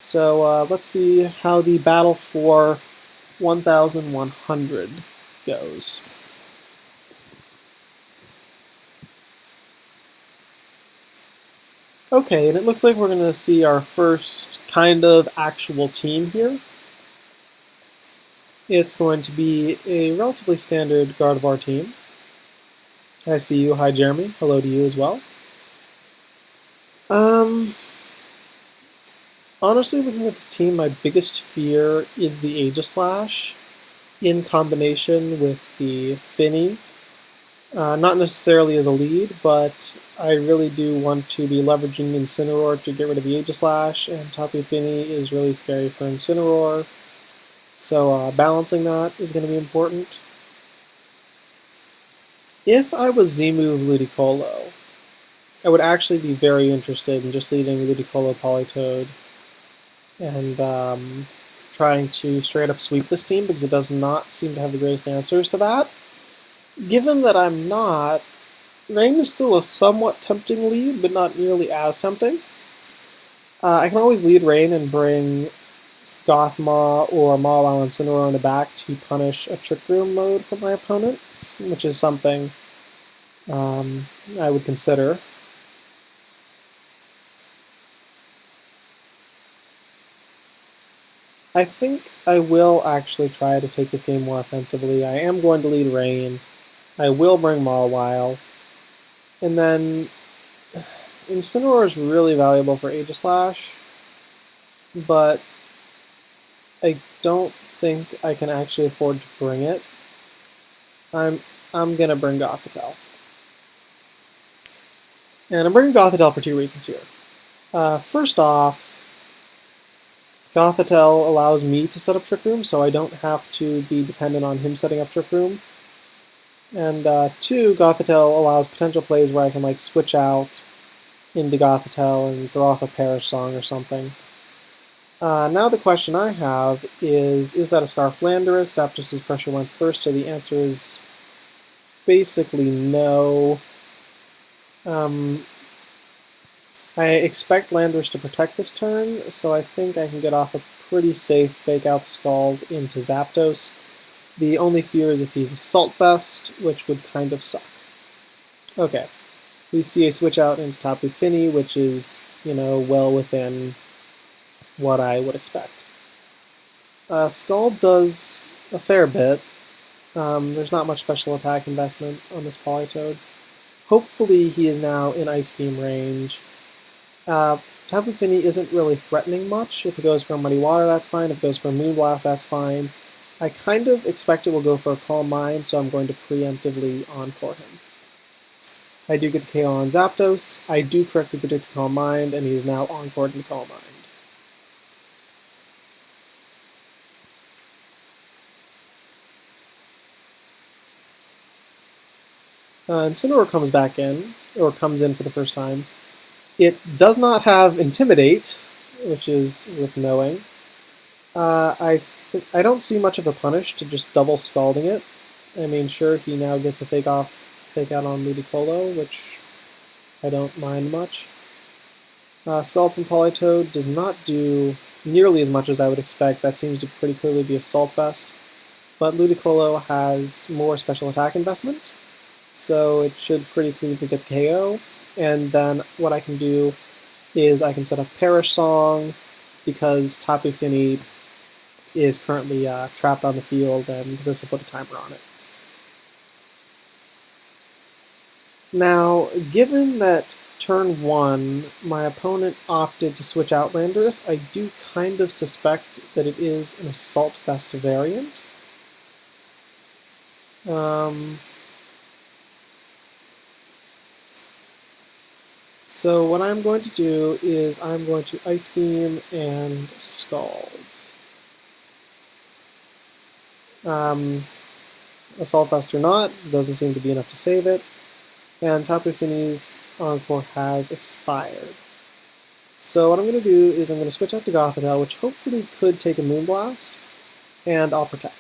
So let's see how the battle for 1100 goes. Okay, and it looks like we're going to see our first kind of actual team here. It's going to be a relatively standard Gardevoir team. I see you. Hi, Jeremy. Hello to you as well. Honestly, looking at this team, my biggest fear is the Aegislash in combination with the Finny. Not necessarily as a lead, but I really do want to be leveraging Incineroar to get rid of the Aegislash, and Tapu Fini is really scary for Incineroar. So balancing that is going to be important. If I was Z-move Ludicolo, I would actually be very interested in just leading Ludicolo Politoed and trying to straight up sweep this team because it does not seem to have the greatest answers to that. Given that I'm not, Rain is still a somewhat tempting lead, but not nearly as tempting. I can always lead Rain and bring Goth Maw or Mawile and Incineroar in the back to punish a Trick Room mode from my opponent, which is something I would consider. I think I will actually try to take this game more offensively. I am going to lead Rain. I will bring Mawile. And then Incineroar is really valuable for Aegislash, but I don't think I can actually afford to bring it. I'm gonna bring Gothitelle. And I'm bringing Gothitelle for two reasons here. First off, Gothitelle allows me to set up Trick Room, so I don't have to be dependent on him setting up Trick Room. And two, Gothitelle allows potential plays where I can like switch out into Gothitelle and throw off a Perish Song or something. Now the question I have is that a Scarf Landorus? Zapdos' pressure went first, so the answer is basically no. I expect Landorus to protect this turn, so I think I can get off a pretty safe Fake Out Scald into Zapdos. The only fear is if he's Assault Vest, which would kind of suck. Okay, we see a switch out into Tapu Fini, which is, well within what I would expect. Scald does a fair bit. There's not much special attack investment on this Politoed. Hopefully he is now in Ice Beam range. Tapu Fini isn't really threatening much. If it goes for Muddy Water, that's fine. If it goes for Moonblast, that's fine. I kind of expect it will go for a Calm Mind, so I'm going to preemptively Encore him. I do get the KO on Zapdos. I do correctly predict the Calm Mind, and he is now Encored in Calm Mind. Incineroar comes back in, or comes in for the first time. It does not have Intimidate, which is worth knowing. I don't see much of a punish to just double Scalding it. I mean, sure, he now gets a Fake Out on Ludicolo, which I don't mind much. Scald from Politoed does not do nearly as much as I would expect. That seems to pretty clearly be Assault Vest. But Ludicolo has more special attack investment, so it should pretty clearly get KO. And then what I can do is I can set up Perish Song, because Tapu Fini is currently trapped on the field, and this will put a timer on it. Now, given that turn 1, my opponent opted to switch out Landorus, I do kind of suspect that it is an Assault Vest variant. So what I'm going to do is I'm going to Ice Beam and Scald. Assault Vest or not, doesn't seem to be enough to save it. And Tapu Fini's Encore has expired. So what I'm going to do is I'm going to switch out to Gothitelle, which hopefully could take a Moonblast, and I'll Protect.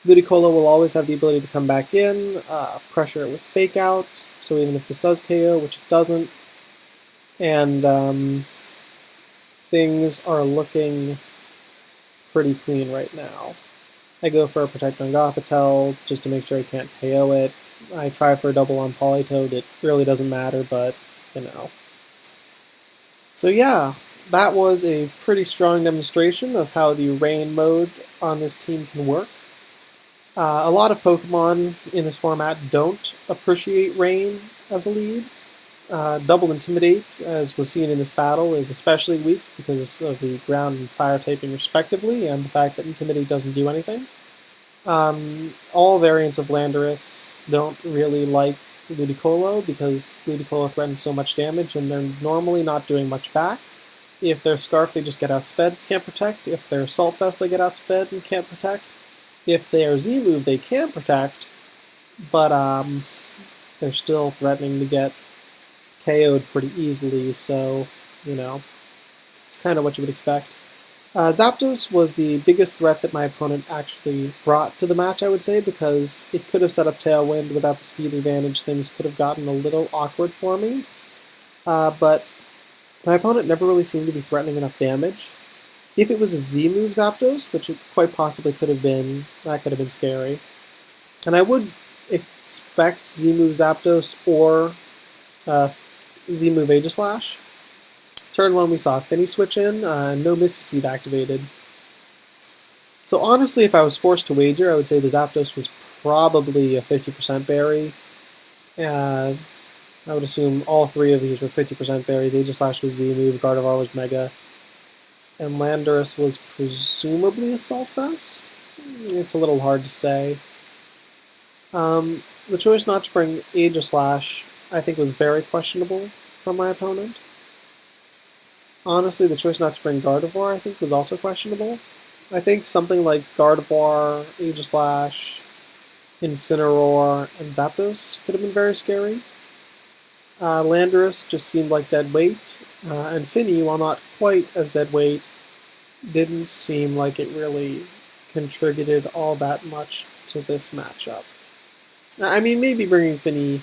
Ludicolo will always have the ability to come back in, pressure it with Fake Out, so even if this does KO, which it doesn't, and things are looking pretty clean right now. I go for a Protect on Gothitelle just to make sure I can't KO it. I try for a double on Politoed. It really doesn't matter, but, you know. So yeah, that was a pretty strong demonstration of how the Rain mode on this team can work. A lot of Pokemon in this format don't appreciate Rain as a lead. Double Intimidate, as was seen in this battle, is especially weak because of the ground and fire typing respectively, and the fact that Intimidate doesn't do anything. All variants of Landorus don't really like Ludicolo because Ludicolo threatens so much damage and they're normally not doing much back. If they're Scarf, they just get outsped, can't protect. If they're Assault Vest, they get outsped and can't protect. If they are Z-Move, they can protect, but they're still threatening to get KO'd pretty easily, so, you know, it's kind of what you would expect. Zapdos was the biggest threat that my opponent actually brought to the match, I would say, because it could have set up Tailwind. Without the speed advantage, things could have gotten a little awkward for me. But my opponent never really seemed to be threatening enough damage. If it was a Z-move Zapdos, which it quite possibly could have been, that could have been scary. And I would expect Z-move Zapdos or Z-move Aegislash. Turn 1 we saw Finny switch in, no Misty Seed activated. So honestly, if I was forced to wager, I would say the Zapdos was probably a 50% berry. I would assume all three of these were 50% berries. Aegislash was Z-move, Gardevoir was Mega, and Landorus was presumably Assault Vest? It's a little hard to say. The choice not to bring Aegislash, I think, was very questionable from my opponent. Honestly, the choice not to bring Gardevoir, I think, was also questionable. I think something like Gardevoir, Aegislash, Incineroar, and Zapdos could have been very scary. Landorus just seemed like dead weight, and Finny, while not quite as dead weight, didn't seem like it really contributed all that much to this matchup. I mean, maybe bringing Finny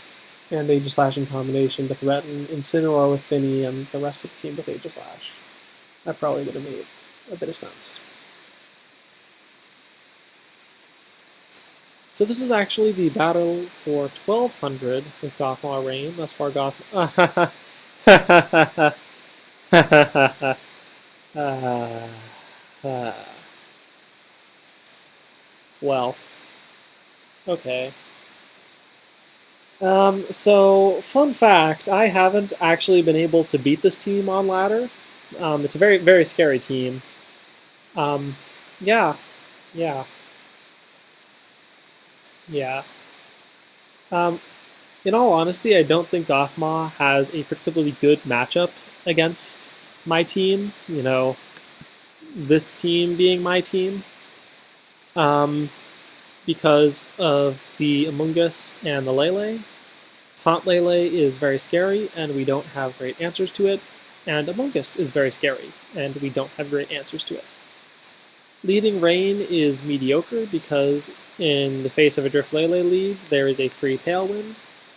and Aegislash in combination to threaten Incineroar with Finny and the rest of the team with Aegislash. That probably would have made a bit of sense. So this is actually the battle for 1200 with Goth-Mawile Rain. Thus far, well, okay. So, fun fact, I haven't actually been able to beat this team on ladder. It's a very, very scary team. Yeah. In all honesty, I don't think Goth-Mawile has a particularly good matchup against my team. You know, this team being my team. Because of the Amoonguss and the Lele. Taunt Lele is very scary, and we don't have great answers to it. And Amoonguss is very scary, and we don't have great answers to it. Leading Rain is mediocre because in the face of a Drift Lele lead, there is a free Tailwind.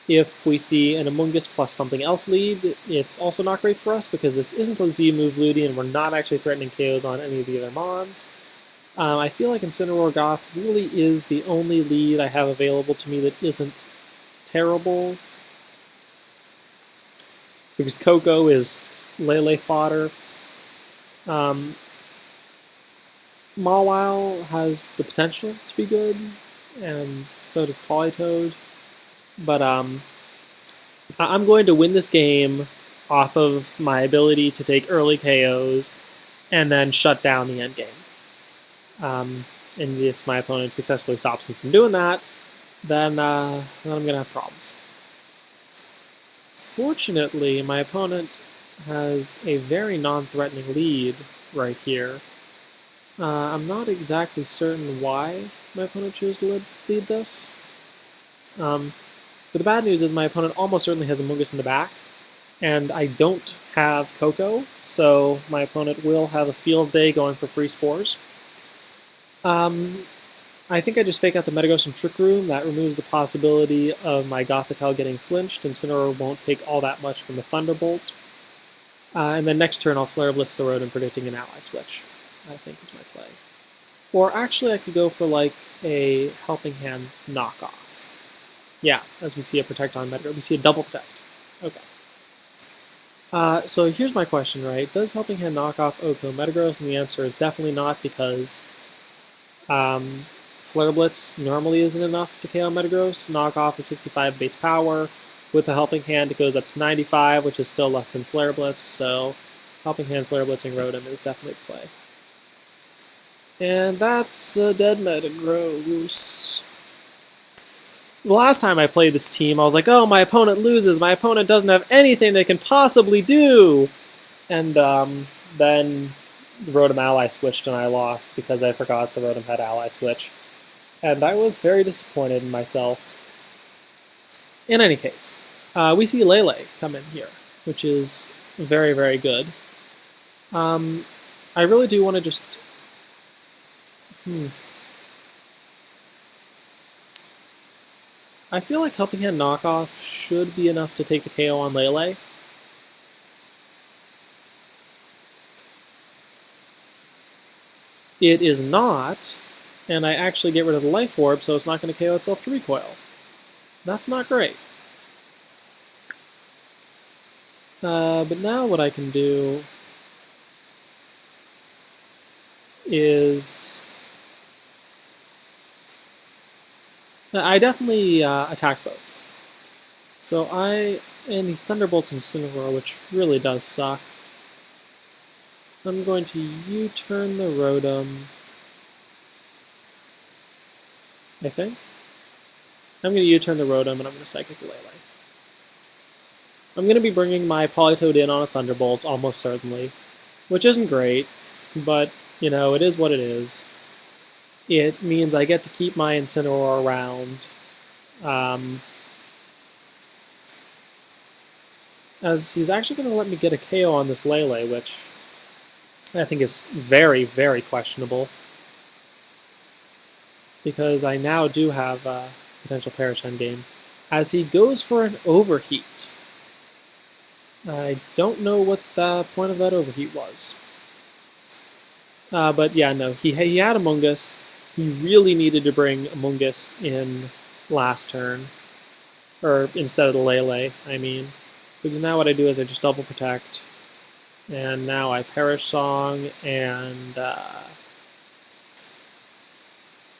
If we see an Amoonguss plus something else lead, it's also not great for us because this isn't a Z-move Ludi, and we're not actually threatening KOs on any of the other Mons. I feel like Incineroar Goth really is the only lead I have available to me that isn't terrible. Because Coco is Lele fodder. Mawile has the potential to be good, and so does Politoed. But I'm going to win this game off of my ability to take early KOs and then shut down the endgame. And if my opponent successfully stops me from doing that, then I'm going to have problems. Fortunately, my opponent has a very non-threatening lead right here. I'm not exactly certain why my opponent chose to lead this. But the bad news is my opponent almost certainly has a Amoonguss in the back, and I don't have Coco, so my opponent will have a field day going for free spores. I think I just fake out the Metagross and Trick Room. That removes the possibility of my Gothitelle getting flinched, and Incineroar won't take all that much from the Thunderbolt. And then next turn I'll Flare Blitz the Rotom, predicting an ally switch, I think is my play. Or actually I could go for like a Helping Hand knockoff. Yeah, as we see a Protect on Metagross. We see a double Protect. Okay. So here's my question, right? Does Helping Hand knock off Oko Metagross? And the answer is definitely not, because Flare Blitz normally isn't enough to KO Metagross. Knockoff is 65 base power. With the Helping Hand, it goes up to 95, which is still less than Flare Blitz, so Helping Hand Flare Blitzing Rotom is definitely the play. And that's a dead Metagross. The last time I played this team, I was like, oh, my opponent loses. My opponent doesn't have anything they can possibly do. And then the Rotom Ally switched and I lost because I forgot the Rotom had Ally switch. And I was very disappointed in myself. In any case, we see Lele come in here, which is very, very good. I really do want to just... I feel like Helping Hand knockoff should be enough to take the KO on Lele. It is not, and I actually get rid of the Life Orb, so it's not going to KO itself to recoil. That's not great. But now what I can do is... I definitely attack both. So and Thunderbolt's Incineroar, which really does suck. I'm going to U-turn the Rotom, I think. I'm going to U-turn the Rotom, and I'm going to Psychic Lele. I'm going to be bringing my Politoed in on a Thunderbolt, almost certainly, which isn't great, but, you know, it is what it is. It means I get to keep my Incineroar around, as he's actually going to let me get a KO on this Lele, which I think is very, very questionable, because I now do have a potential Perish Endgame, as he goes for an Overheat. I don't know what the point of that Overheat was. But yeah, no, he had Amoonguss. He really needed to bring Amoonguss in last turn, or instead of the Lele, I mean. Because now what I do is I just double protect, and now I Perish Song, and I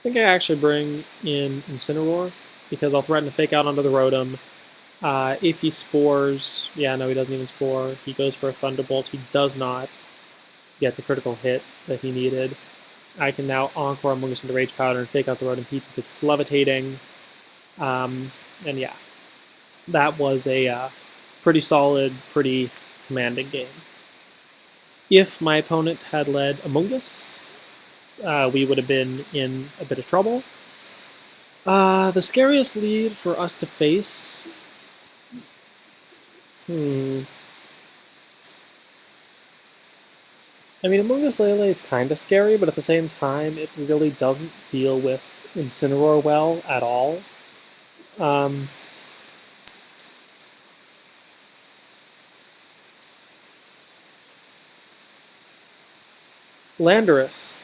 think I actually bring in Incineroar, because I'll threaten to Fake Out onto the Rotom. If he Spores, yeah, no, he doesn't even Spore. He goes for a Thunderbolt. He does not get the critical hit that he needed. I can now Encore Amoonguss into Rage Powder and Fake Out the Rotom Heat because it's levitating. And yeah, that was a pretty solid, pretty commanding game. If my opponent had led Amoonguss, we would have been in a bit of trouble. The scariest lead for us to face... I mean, Amoonguss Lele is kind of scary, but at the same time, it really doesn't deal with Incineroar well at all. Landorus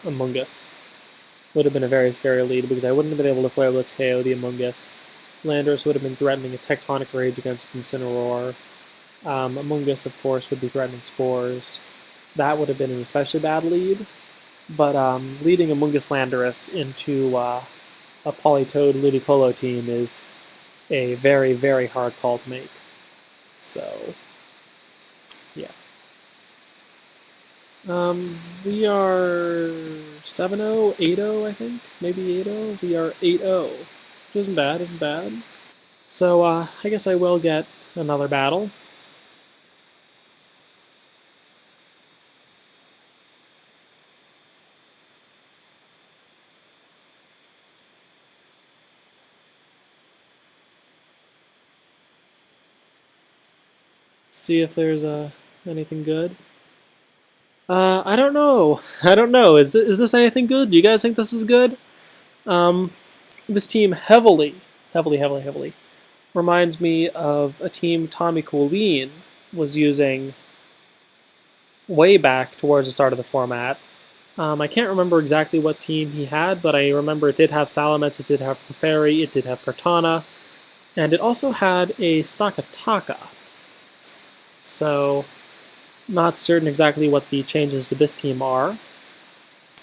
Amoonguss would have been a very scary lead, because I wouldn't have been able to Flare Blitz KO the Amoonguss. Landorus would have been threatening a Tectonic Rage against Incineroar. Amoonguss, of course, would be threatening Spores. That would have been an especially bad lead, but leading Amoonguss Landorus into a Politoed Ludicolo team is a very, very hard call to make. So, yeah. We are 7-0, 8-0, I think? Maybe 8-0? We are 8-0, which isn't bad. So, I guess I will get another battle. See if there's anything good. I don't know. Is this anything good? Do you guys think this is good? This team heavily reminds me of a team Tommy Colleen was using way back towards the start of the format. I can't remember exactly what team he had, but I remember it did have Salamence, it did have Clefairy, it did have Kartana, and it also had a Stakataka. So, not certain exactly what the changes to this team are.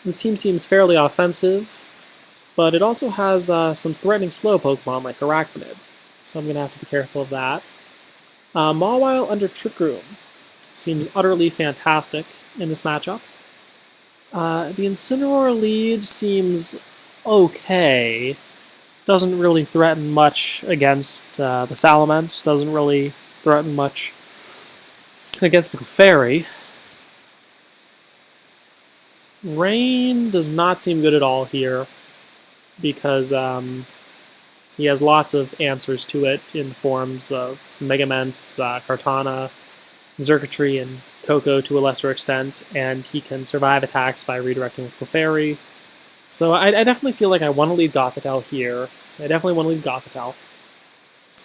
This team seems fairly offensive, but it also has some threatening slow Pokemon like Arachnid, so I'm going to have to be careful of that. Mawile under Trick Room seems utterly fantastic in this matchup. The Incineroar lead seems okay. Doesn't really threaten much against the Salamence, doesn't really threaten much against the Clefairy. Rain does not seem good at all here because he has lots of answers to it in the forms of Mega-Mawile, Kartana, Xurkitree, and Koko to a lesser extent, and he can survive attacks by redirecting with Clefairy. So I definitely feel like I want to lead Gothitelle here. I definitely want to lead Gothitelle.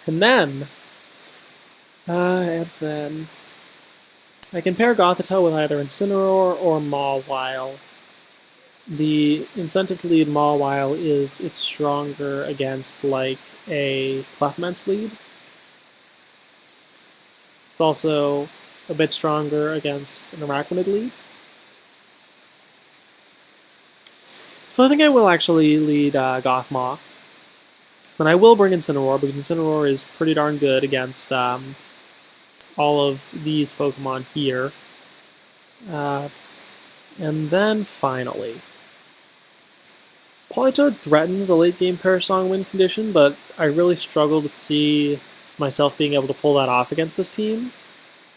And then I can pair Gothitelle with either Incineroar or Mawile. The incentive to lead Mawile is it's stronger against like a Clefmence lead. It's also a bit stronger against an Arachnid lead. So I think I will actually lead Gothmaw. But I will bring Incineroar because Incineroar is pretty darn good against all of these Pokemon here. And then finally, Politoed threatens a late game Perish Song win condition, but I really struggle to see myself being able to pull that off against this team.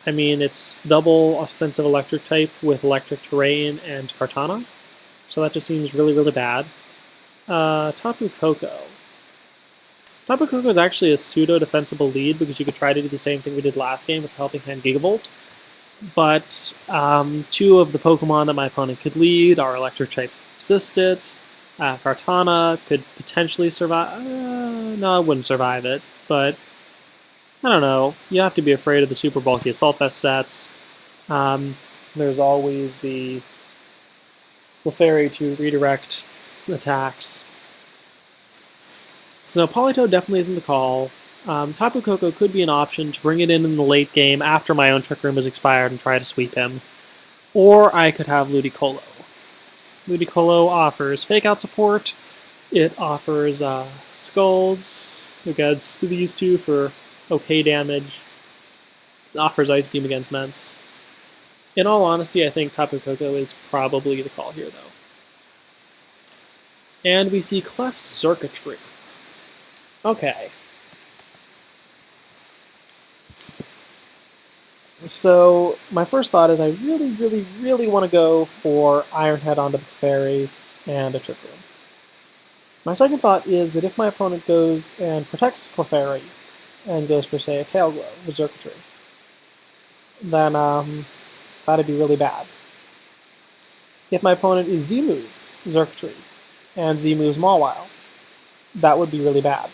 I mean, it's double offensive electric type with electric terrain and Kartana, so that just seems really, really bad. Tapu Koko. Tapu Koko is actually a pseudo-defensible lead because you could try to do the same thing we did last game with Helping Hand Gigavolt, but two of the Pokemon that my opponent could lead are electric types resisted. Kartana could potentially survive. No, it wouldn't survive it, but I don't know. You have to be afraid of the super bulky Assault Vest sets. There's always the Clefairy to redirect attacks. So Politoed definitely isn't the call. Tapu Koko could be an option to bring it in the late game after my own Trick Room has expired and try to sweep him. Or I could have Ludicolo. Ludicolo offers Fake Out support. It offers Scalds against these two for okay damage. It offers Ice Beam against Mence. In all honesty, I think Tapu Koko is probably the call here, though. And we see Clef Xurkitree. Okay. So my first thought is I really, really, really want to go for Iron Head onto the Clefairy and a Trick Room. My second thought is that if my opponent goes and protects Clefairy and goes for, say, a Tail Glow with Xurkitree, then that'd be really bad. If my opponent is Z-Move Xurkitree and Z-Moves Mawile, that would be really bad.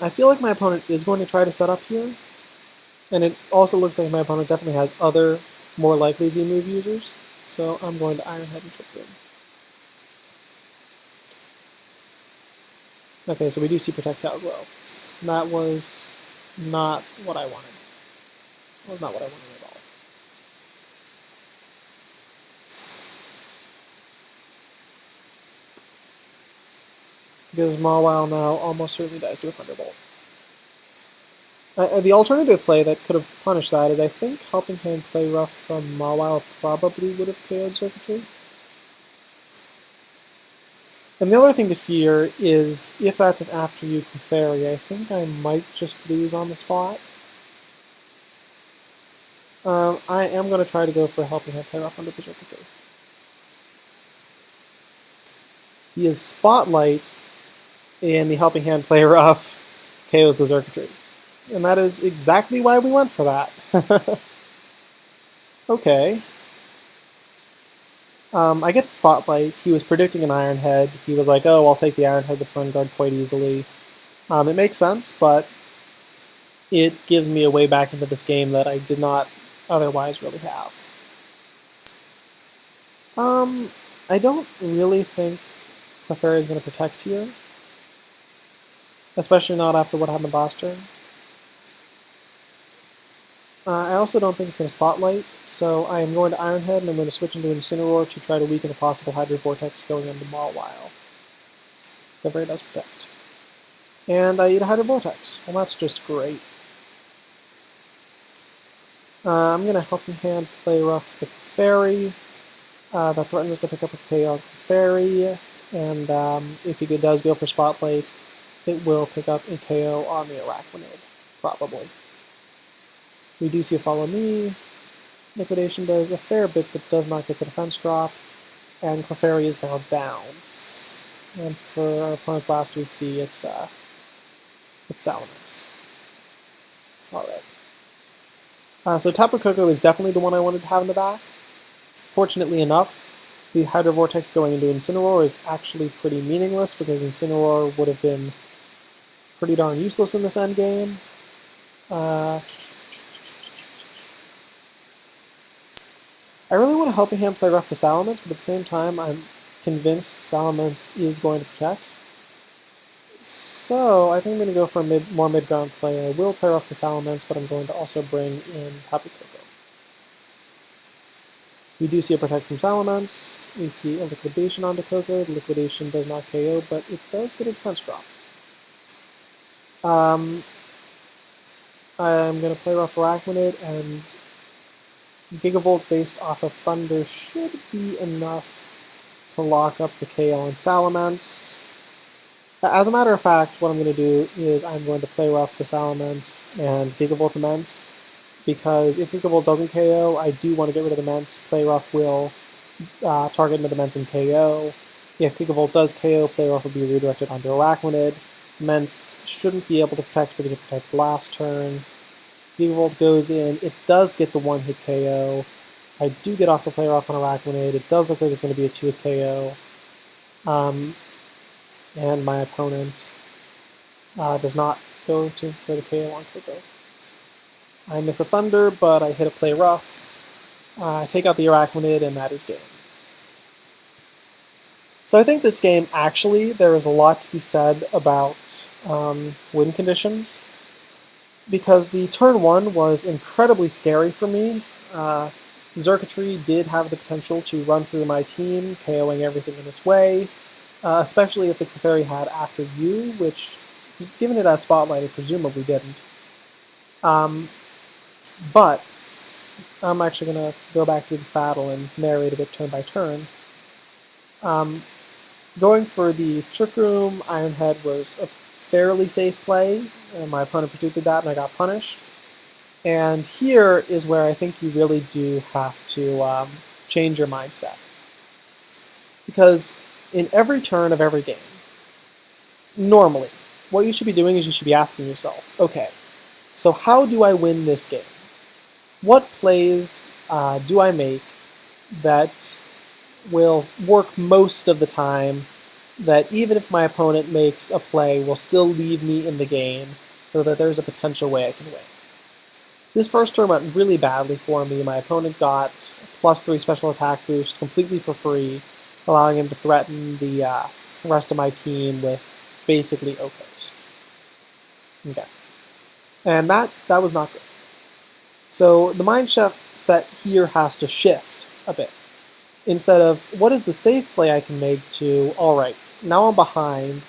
I feel like my opponent is going to try to set up here, and it also looks like my opponent definitely has other, more likely Z-Move users, so I'm going to Iron Head and Trick Room. Okay, so we do see Protect Tail Glow. That was not what I wanted. That was not what I wanted at all. Because Mawile now almost certainly dies to a Thunderbolt. The alternative play that could have punished that is I think Helping Hand Play Rough from Mawile probably would have KO'd Xurkitree. And the other thing to fear is if that's an after you Clefairy, I think I might just lose on the spot. I am going to try to go for Helping Hand Play Rough under the Xurkitree. He is Spotlight in the Helping Hand Play Rough KOs the Xurkitree. And that is exactly why we went for that. Okay. I get the Spotlight. He was predicting an Iron Head. He was like, oh, I'll take the Iron Head with Fern Guard quite easily. It makes sense, but it gives me a way back into this game that I did not otherwise really have. I don't really think Clefairy is going to protect here, especially not after what happened last turn. I also don't think it's going to Spotlight, so I am going to Iron Head and I'm going to switch into Incineroar to try to weaken a possible Hydro Vortex going into Mawile. Clefairy does protect. And I eat a Hydro Vortex. Well, that's just great. I'm going to Helping Hand play rough the Clefairy. That threatens to pick up a KO on Clefairy, and if he does go for Spotlight, it will pick up a KO on the Arachnid, probably. We do see a Follow Me. Liquidation does a fair bit, but does not get the defense drop, and Clefairy is now down. And for our opponent's last, we see it's Salamence. Alright. So Tapu Koko is definitely the one I wanted to have in the back. Fortunately enough, the Hydro Vortex going into Incineroar is actually pretty meaningless because Incineroar would have been pretty darn useless in this endgame. I really want to Helping Hand play rough the Salamence, but at the same time I'm convinced Salamence is going to protect. So I think I'm going to go for a more mid-ground play. I will play rough the Salamence, but I'm going to also bring in Tapu Koko. We do see a Protect from Salamence. We see a Liquidation onto Koko. The Liquidation does not KO, but it does get a defense drop. I'm going to play rough Arachnid, and Gigavolt based off of Thunder should be enough to lock up the KO on Salamence. As a matter of fact, what I'm going to do is I'm going to play rough the Salamence and Gigavolt Immense, because if Gigavolt doesn't KO, I do want to get rid of the Mence. Play rough will target into the Mence and KO. If Gigavolt does KO, play rough will be redirected onto Arachnid. Mence shouldn't be able to protect because it protected last turn. Gigavolt goes in. It does get the one-hit KO. I do get off the play rough on Arachnid. It does look like it's going to be a 2-hit KO. And my opponent does not go for the KO on Koko. I miss a Thunder, but I hit a play rough. I take out the Arachnid, and that is game. So I think this game, actually, there is a lot to be said about win conditions, because the turn 1 was incredibly scary for me. Xurkitree did have the potential to run through my team, KOing everything in its way, especially if the Clefairy had After You, which, given it had Spotlight, it presumably didn't. But I'm actually going to go back through this battle and narrate a bit turn by turn. Going for the Trick Room, Iron Head was a fairly safe play, and my opponent predicted that and I got punished. And here is where I think you really do have to change your mindset. Because in every turn of every game, normally, what you should be doing is you should be asking yourself, okay, so how do I win this game? What plays do I make that will work most of the time, that even if my opponent makes a play, will still leave me in the game so that there's a potential way I can win? This first turn went really badly for me. My opponent got a +3 special attack boost completely for free, allowing him to threaten the rest of my team with basically Okos. Okay. And that was not good. So the mindset here has to shift a bit. Instead of, what is the safe play I can make, to, alright, now I'm behind,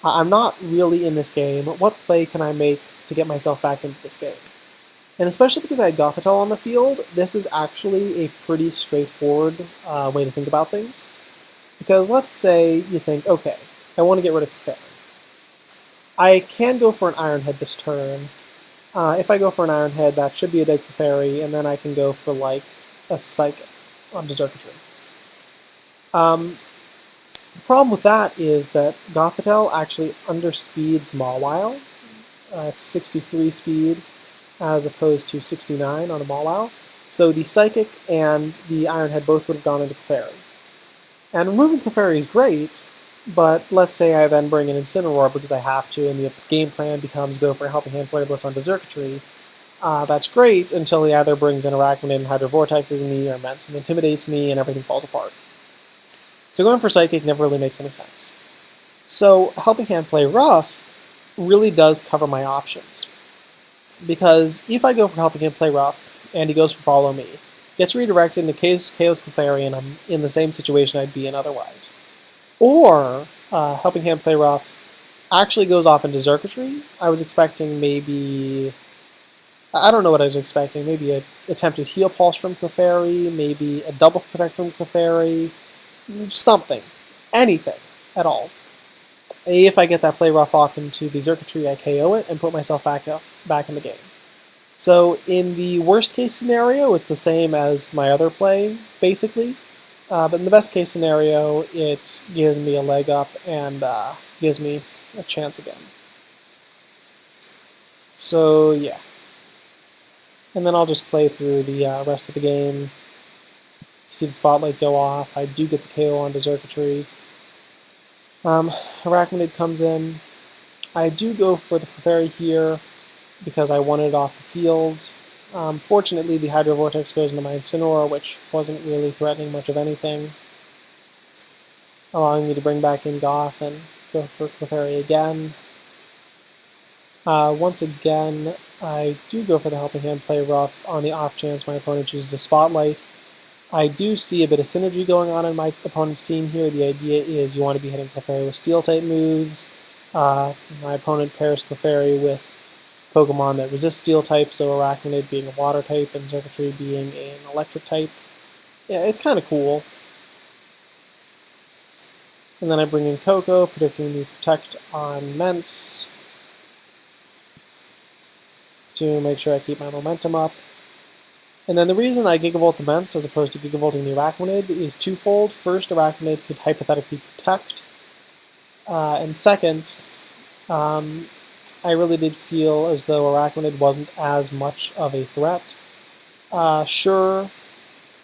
I'm not really in this game, what play can I make to get myself back into this game? And especially because I had Gothitelle on the field, this is actually a pretty straightforward way to think about things. Because let's say you think, okay, I want to get rid of Clefairy. I can go for an Iron Head this turn. If I go for an Iron Head, that should be a dead Clefairy, and then I can go for, like, a Psychic on Xurkitree. The problem with that is that Gothitelle actually underspeeds Mawile. It's 63 speed as opposed to 69 on a Mawile. So the Psychic and the Iron Head both would have gone into Clefairy. And removing Clefairy is great, But let's say I then bring in Incineroar because I have to, and the game plan becomes go for a Helping Hand Flare Blitz onto Circuitry. That's great until he either brings in Arachnid and Hydro Vortexes me, or Ments and intimidates me, and everything falls apart. So going for Psychic never really makes any sense. So Helping Hand Play Rough really does cover my options. Because if I go for Helping Hand Play Rough, and he goes for Follow Me, gets redirected into Chaos Clefairy, and I'm in the same situation I'd be in otherwise. Or Helping Hand Play Rough actually goes off into Circuitry. I was expecting maybe... I don't know what I was expecting. Maybe an attempted Heal Pulse from Clefairy, maybe a Double Protect from Clefairy, something. Anything at all. If I get that Play Rough off into the Circuitry, I KO it and put myself back in the game. So in the worst case scenario, it's the same as my other play, basically. But in the best case scenario, it gives me a leg up and gives me a chance again. So yeah. And then I'll just play through the rest of the game. See the Spotlight go off. I do get the KO onto Circuitry. Arachnid comes in. I do go for the Clefairy here because I want it off the field. Fortunately, the Hydro Vortex goes into my Incineroar, which wasn't really threatening much of anything, allowing me to bring back in Goth and go for Clefairy again. Once again, I do go for the Helping Hand Play Rough on the off chance my opponent chooses a Spotlight. I do see a bit of synergy going on in my opponent's team here. The idea is you want to be hitting Clefairy with Steel-type moves. My opponent pairs Clefairy with Pokemon that resist Steel-type, so Arachnid being a Water-type and Circuitry being an Electric-type. Yeah, it's kind of cool. And then I bring in Coco, predicting the Protect on Ments to make sure I keep my momentum up. And then the reason I Gigavolt the Ments as opposed to Gigavolting the Arachnid is twofold. First, Arachnid could hypothetically protect. And second, I really did feel as though Arachnid wasn't as much of a threat. Sure,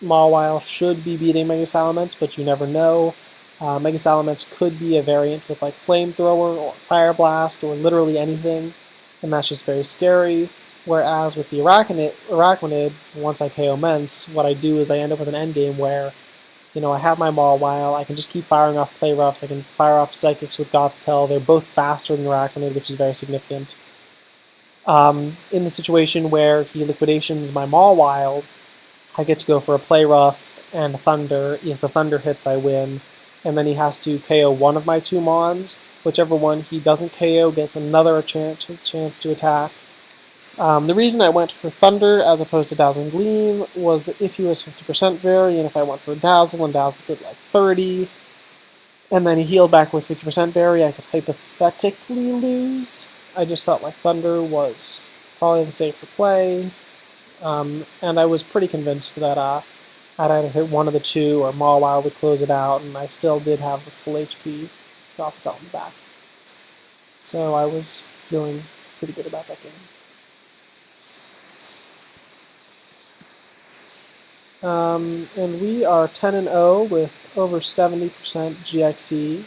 Mawile should be beating Mega Salamence, but you never know. Mega Salamence could be a variant with like Flamethrower or Fire Blast or literally anything, and that's just very scary. Whereas with the Arachnid, once I KO Ments, what I do is I end up with an endgame where, you know, I have my Mawile, I can just keep firing off Play Roughs, I can fire off Psychics with Gothitelle, they're both faster than Arachnid, which is very significant. In the situation where he liquidations my Mawile, I get to go for a Play Rough and a Thunder. If the Thunder hits, I win. And then he has to KO one of my two Mons. Whichever one he doesn't KO gets another chance to attack. The reason I went for Thunder as opposed to Dazzling Gleam was that if he was 50% Berry, and if I went for Dazzle, and Dazzle did like 30, and then he healed back with 50% Berry, I could hypothetically lose. I just felt like Thunder was probably the safer play, and I was pretty convinced that I'd either hit one of the two or Mawile would close it out, and I still did have the full HP Gothitelle back. So I was feeling pretty good about that game. And we are 10-0 with over 70% GXE.